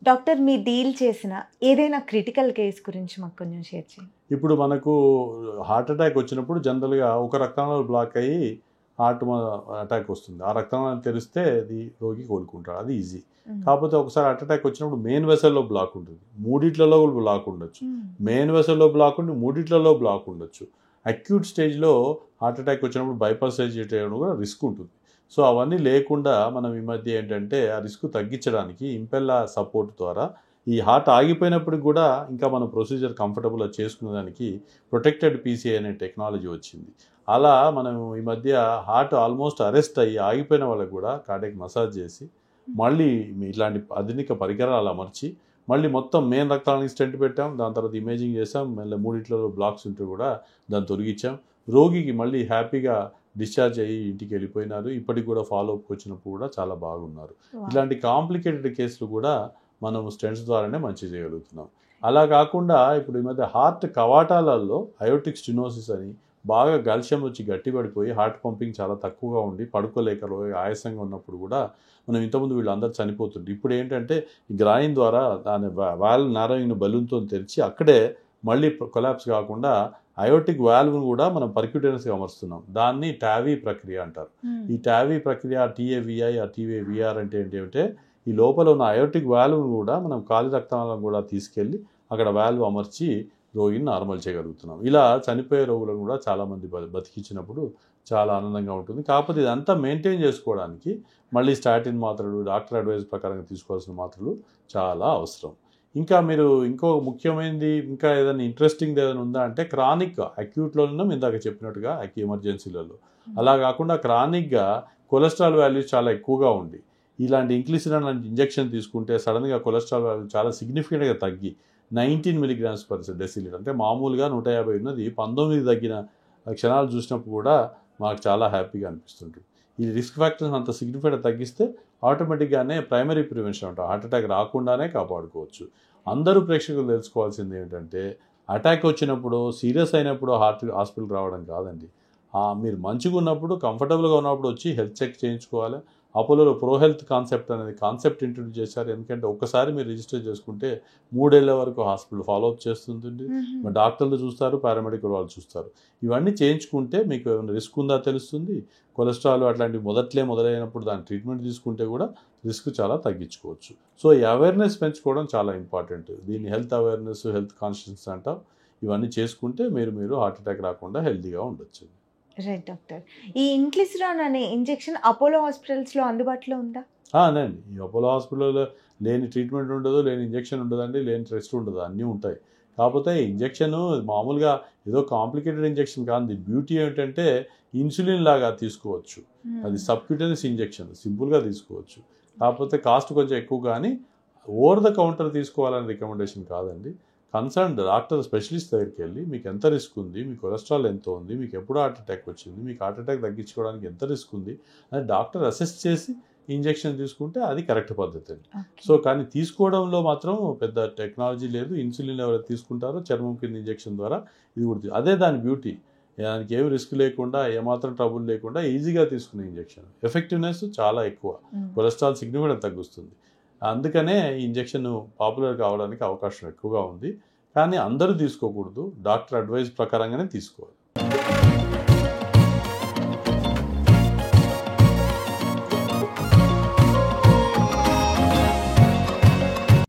Doctor మీ deal చేసిన ఏదైనా critical case గురించి మాకు కొంచెం షేర్ చేయండి. ఇప్పుడు మనకు హార్ట్ అటాక్ వచ్చినప్పుడు జనరల్గా ఒక రక్తనాళాలు బ్లాక్ అయ్యి హార్ట్ అటాక్ వస్తుంది. ఆ రక్తనాళాలు తెరిస్తే అది రోగి కోలుకుంటాడు, అది ఈజీ. కాకపోతే ఒకసారి హార్ట్ అటాక్ వచ్చినప్పుడు మెయిన్ వెసల్లో బ్లాక్ ఉంటుంది, మూడిట్లలో బ్లాక్ ఉండొచ్చు. మెయిన్ వెసల్లో బ్లాక్ ఉండి మూడిట్లలో బ్లాక్ ఉండొచ్చు. అక్యూట్ స్టేజ్లో హార్ట్ అటాక్ వచ్చినప్పుడు బైపాస్ చేయడం కూడా రిస్క్ ఉంటుంది. సో అవన్నీ లేకుండా మనం ఈ మధ్య ఏంటంటే ఆ రిస్క్ తగ్గించడానికి ఇంపెల్లా సపోర్ట్ ద్వారా ఈ హార్ట్ ఆగిపోయినప్పటికి కూడా ఇంకా మనం ప్రొసీజర్ కంఫర్టబుల్గా చేసుకునేదానికి ప్రొటెక్టెడ్ పీసీఐ అనే టెక్నాలజీ వచ్చింది. అలా మనం ఈ మధ్య హార్ట్ ఆల్మోస్ట్ అరెస్ట్ అయ్యి ఆగిపోయిన వాళ్ళకి కూడా కార్డియాక్ మసాజ్ చేసి మళ్ళీ ఇట్లాంటి ఆధునిక పరికరాలు అమర్చి మళ్ళీ మొత్తం మెయిన్ రక్తానికి స్టెంట్ పెట్టాం, దాని తర్వాత ఇమేజింగ్ చేసాం, మళ్ళీ మూడిట్లలో బ్లాక్స్ ఉంటే కూడా దాన్ని తొలగించాం. రోగికి మళ్ళీ హ్యాపీగా డిశ్చార్జ్ అయ్యి ఇంటికి వెళ్ళిపోయినారు. ఇప్పటికి కూడా ఫాలోఅప్కి వచ్చినప్పుడు కూడా చాలా బాగున్నారు. ఇలాంటి కాంప్లికేటెడ్ కేసులు కూడా మనం స్టెంట్స్ ద్వారానే మంచి చేయగలుగుతున్నాం. అలా కాకుండా ఇప్పుడు ఈ మధ్య హార్ట్ కవాటాలలో అయోటిక్ స్టెనోసిస్ అని బాగా కాల్షియం వచ్చి గట్టిపడిపోయి హార్ట్ పంపింగ్ చాలా తక్కువగా ఉండి పడుకోలేక ఆయాసంగా ఉన్నప్పుడు కూడా మనం ఇంతకుముందు వీళ్ళందరూ చనిపోతుండే. ఇప్పుడు ఏంటంటే ఈ గ్రాయిన్ ద్వారా దాని వాల్వ్ నారోయింగ్ బలూన్తో తెరిచి అక్కడే మళ్ళీ కొలాప్స్ కాకుండా అయోటిక్ వాల్వ్ను కూడా మనం పర్క్యూటెనస్గా అమరుస్తున్నాం. దాన్ని టావీ ప్రక్రియ అంటారు. ఈ టావీ ప్రక్రియ టీఏవిఐ ఆ టీవీఆర్ అంటే ఏంటంటే ఈ లోపల ఉన్న అయోటిక్ వాల్వ్ను కూడా మనం కాలి రక్తనాళాలను కూడా తీసుకెళ్ళి అక్కడ వాల్వ్ అమర్చి రోగిని నార్మల్ చేయగలుగుతున్నాం. ఇలా చనిపోయే రోగులను కూడా చాలామంది బతికించినప్పుడు చాలా ఆనందంగా ఉంటుంది. కాకపోతే ఇదంతా మెయింటైన్ చేసుకోవడానికి మళ్ళీ స్టాటిన్ మాత్రలు, డాక్టర్ అడ్వైజ్ ప్రకారంగా తీసుకోవాల్సిన మాత్రలు చాలా అవసరం. ఇంకా మీరు ఇంకో ముఖ్యమైనది ఇంకా ఏదైనా ఇంట్రెస్టింగ్ ఏదైనా ఉందా అంటే క్రానిక్ అక్యూట్లో ఉన్నాం ఇందాక చెప్పినట్టుగా ఎమర్జెన్సీలలో. అలా కాకుండా క్రానిక్గా కొలెస్ట్రాల్ వాల్యూస్ చాలా ఎక్కువగా ఉండి ఇలాంటి ఇంక్లిసిరాన్ లాంటి ఇంజెక్షన్ తీసుకుంటే సడన్గా కొలెస్ట్రాల్ వాల్యూ చాలా సిగ్నిఫికెంట్గా తగ్గి 19 mg/dL అంటే మామూలుగా 150 ఉన్నది 19 తగ్గిన క్షణాలు చూసినప్పుడు కూడా మాకు చాలా హ్యాపీగా అనిపిస్తుంటుంది. ఈ రిస్క్ ఫ్యాక్టర్స్ అంత సిగ్నిఫికెంట్గా తగ్గిస్తే ఆటోమేటిక్గానే ప్రైమరీ ప్రివెన్షన్ అంటాం, హార్ట్ అటాక్ రాకుండానే కాపాడుకోవచ్చు. అందరూ ప్రేక్షకులు తెలుసుకోవాల్సింది ఏంటంటే అటాక్ వచ్చినప్పుడు సీరియస్ అయినప్పుడు హాస్పిటల్ రావడం కాదండి. మీరు మంచిగా ఉన్నప్పుడు కంఫర్టబుల్గా ఉన్నప్పుడు వచ్చి హెల్త్ చెక్ చేయించుకోవాలి. అపోలోలో ప్రో హెల్త్ కాన్సెప్ట్ అనేది కాన్సెప్ట్ ఇంట్రడ్యూస్ చేశారు. ఎందుకంటే ఒక్కసారి మీరు రిజిస్టర్ చేసుకుంటే 3 ఏళ్ల వరకు హాస్పిటల్ ఫాలోఅప్ చేస్తుంది. డాక్టర్లు చూస్తారు, పారామెడికల్ వాళ్ళు చూస్తారు. ఇవన్నీ చేయించుకుంటే మీకు ఏమైనా రిస్క్ ఉందా తెలుస్తుంది. కొలెస్ట్రాల్ అట్లాంటివి మొదలైనప్పుడు దాని ట్రీట్మెంట్ తీసుకుంటే కూడా రిస్క్ చాలా తగ్గించుకోవచ్చు. సో ఈ అవేర్నెస్ పెంచుకోవడం చాలా ఇంపార్టెంట్. దీన్ని హెల్త్ అవేర్నెస్, హెల్త్ కాన్షియస్ అంటాం. ఇవన్నీ చేసుకుంటే మీరు హార్ట్ అటాక్ రాకుండా హెల్తీగా ఉండొచ్చు. Right doctor. ఈ ఇంక్లిసిరాన్ అనే ఇంజెక్షన్ అపోలో హాస్పిటల్స్లో అందుబాటులో ఉందా? అనండి. ఈ అపోలో హాస్పిటల్లో లేని ట్రీట్మెంట్ ఉండదు, లేని ఇంజెక్షన్ ఉండదండి, లేని టెస్ట్ ఉండదు, అన్నీ ఉంటాయి. కాకపోతే ఇంజెక్షన్ మామూలుగా ఏదో కాంప్లికేటెడ్ ఇంజెక్షన్ కాదు. దీని బ్యూటీ ఏంటంటే ఇన్సులిన్ లాగా తీసుకోవచ్చు. అది సబ్క్యూటేనియస్ ఇంజెక్షన్, సింపుల్గా తీసుకోవచ్చు. కాకపోతే కాస్ట్ కొంచెం ఎక్కువ, కానీ ఓవర్ ద కౌంటర్ తీసుకోవాలని రికమెండేషన్ కాదండి. కన్సర్న్ డాక్టర్ స్పెషలిస్ట్ దగ్గరికి వెళ్ళి మీకు ఎంత రిస్క్ ఉంది, మీ కొలెస్ట్రాల్ ఎంత ఉంది, మీకు ఎప్పుడు హార్ట్ అటాక్ వచ్చింది, మీకు హార్ట్ అటాక్ తగ్గించుకోవడానికి ఎంత రిస్క్ ఉంది అని డాక్టర్ అసెస్ చేసి ఇంజెక్షన్ తీసుకుంటే అది కరెక్ట్ పద్ధతి అండి. సో కానీ తీసుకోవడంలో మాత్రం పెద్ద టెక్నాలజీ లేదు. ఇన్సులిన్ ఎవరైతే తీసుకుంటారో చర్మం కింద ఇంజెక్షన్ ద్వారా ఇది కూడా అదే దాని బ్యూటీ. దానికి ఏమి రిస్క్ లేకుండా, ఏమాత్రం ట్రబుల్ లేకుండా ఈజీగా తీసుకునే ఇంజెక్షన్. ఎఫెక్టివ్నెస్ చాలా ఎక్కువ, కొలెస్ట్రాల్ సిగ్నిఫికెంట్ తగ్గుస్తుంది. అందుకనే ఈ ఇంజెక్షన్ పాపులర్ కావడానికి అవకాశం ఎక్కువగా ఉంది. కానీ అందరూ తీసుకోకూడదు, డాక్టర్ అడ్వైజ్ ప్రకారంగానే తీసుకోవాలి.